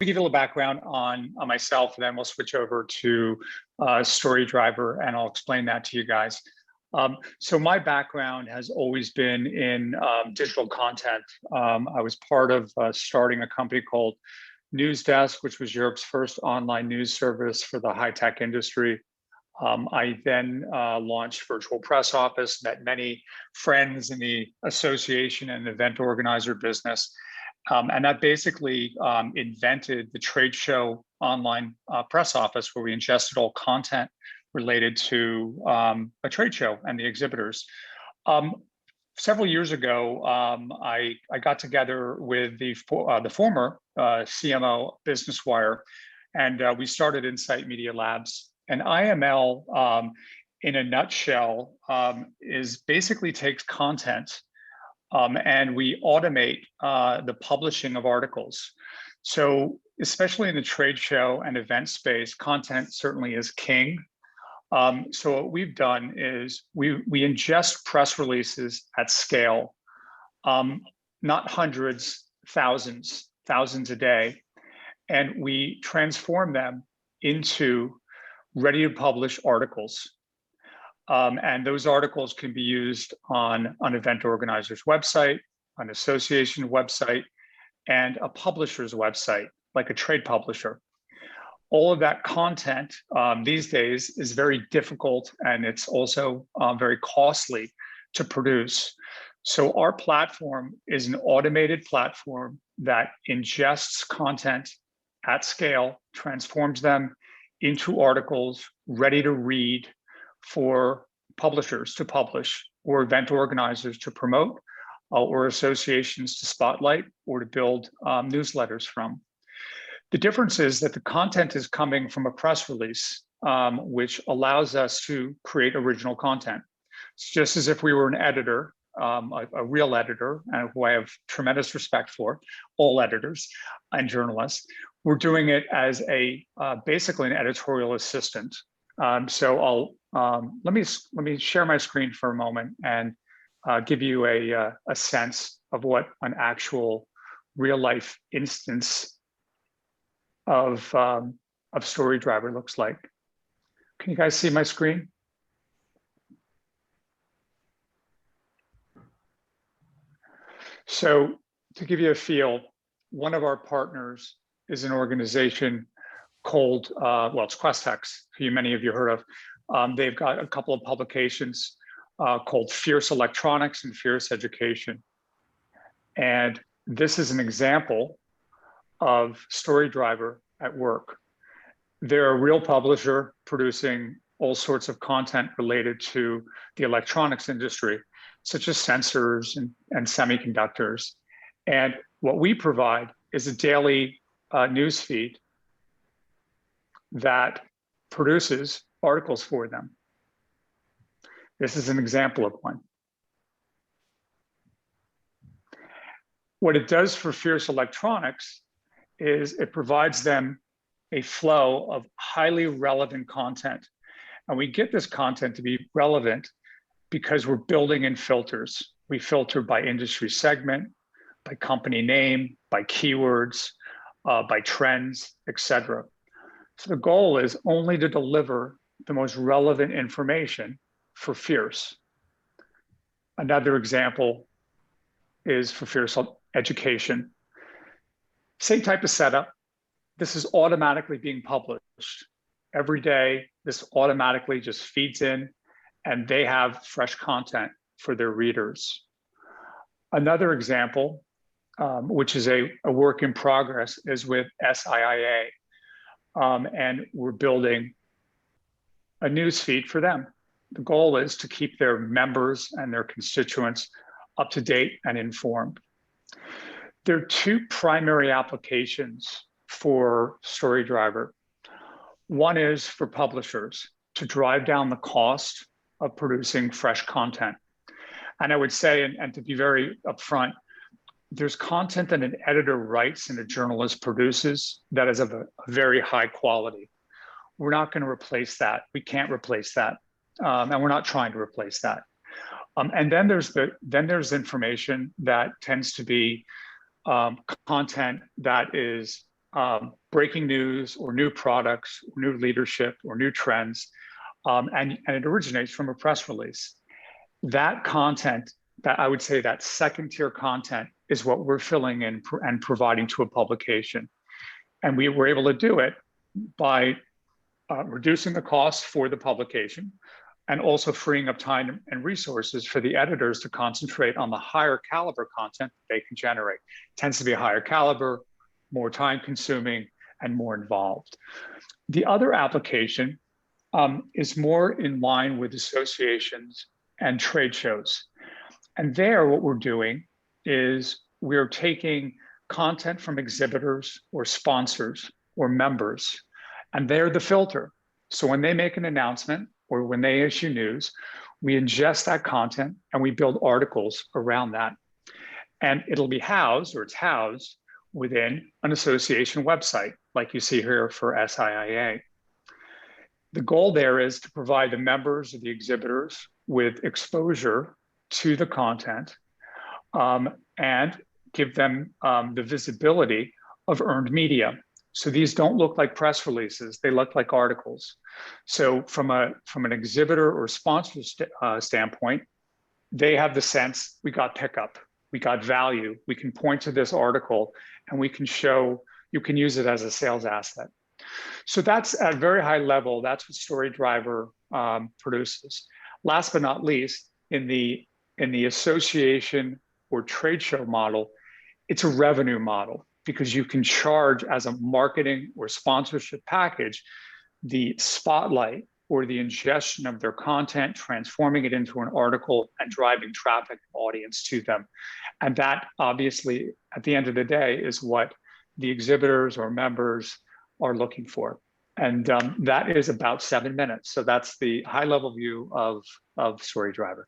give you a little background on myself, and then we'll switch over to StoryDriver, and I'll explain that to you guys. So my background has always been in digital content. I was part of starting a company called NewsDesk, which was Europe's first online news service for the high-tech industry. I then launched Virtual Press Office, met many friends in the association and event organizer business. And that basically invented the trade show online press office, where we ingested all content related to a trade show and the exhibitors. Several years ago, I got together with the former CMO Business Wire, and we started Insight Media Labs. And IML, in a nutshell, is basically takes content and we automate the publishing of articles. So especially in the trade show and event space, content certainly is king. So what we've done is we ingest press releases at scale, not hundreds, thousands a day, and we transform them into ready to publish articles. And those articles can be used on an event organizer's website, an association website, and a publisher's website, like a trade publisher. All of that content these days is very difficult, and it's also very costly to produce. So our platform is an automated platform that ingests content at scale, transforms them into articles ready to read for publishers to publish, or event organizers to promote, or associations to spotlight, or to build newsletters from. The difference is that the content is coming from a press release, which allows us to create original content. It's just as if we were an editor, a real editor, and who I have tremendous respect for, all editors and journalists. We're doing it as basically an editorial assistant. So let me share my screen for a moment and give you a sense of what an actual real life instance of StoryDriver looks like. Can you guys see my screen? So to give you a feel, one of our partners is an organization called, well, it's Questex, who many of you heard of. They've got a couple of publications called Fierce Electronics and Fierce Education. And this is an example of StoryDriver at work. They're a real publisher producing all sorts of content related to the electronics industry, such as sensors and semiconductors. And what we provide is a daily news feed that produces articles for them. This is an example of one. What it does for Fierce Electronics is it provides them a flow of highly relevant content. And we get this content to be relevant because we're building in filters. We filter by industry segment, by company name, by keywords, by trends, etc. So the goal is only to deliver the most relevant information for Fierce. Another example is for Fierce Education. Same type of setup. This is automatically being published. Every day, this automatically just feeds in, and they have fresh content for their readers. Another example, which is a work in progress, is with SIIA. And we're building a news feed for them. The goal is to keep their members and their constituents up to date and informed. There are two primary applications for StoryDriver. One is for publishers to drive down the cost of producing fresh content. And I would say, and to be very upfront, there's content that an editor writes and a journalist produces that is of a very high quality. We're not going to replace that. We can't replace that. And we're not trying to replace that. And then there's information that tends to be content that is breaking news or new products, or new leadership or new trends, and it originates from a press release. That content, that I would say that second tier content, is what we're filling in and providing to a publication. And we were able to do it by reducing the cost for the publication and also freeing up time and resources for the editors to concentrate on the higher caliber content they can generate. It tends to be a higher caliber, more time consuming, and more involved. The other application is more in line with associations and trade shows. And there, what we're doing is we're taking content from exhibitors or sponsors or members, and they're the filter. So when they make an announcement or when they issue news, we ingest that content and we build articles around that. And it'll be housed, or it's housed, within an association website, like you see here for SIIA. The goal there is to provide the members or the exhibitors with exposure to the content and give them the visibility of earned media. So these don't look like press releases, they look like articles. So from an exhibitor or sponsor standpoint, they have the sense, we got pickup, we got value, we can point to this article and we can show, you can use it as a sales asset. So that's at a very high level, that's what StoryDriver produces. Last but not least, in the association or trade show model, it's a revenue model because you can charge as a marketing or sponsorship package the spotlight or the ingestion of their content, transforming it into an article and driving traffic audience to them. And that obviously, at the end of the day, is what the exhibitors or members are looking for. And that is about 7 minutes. So that's the high level view of StoryDriver.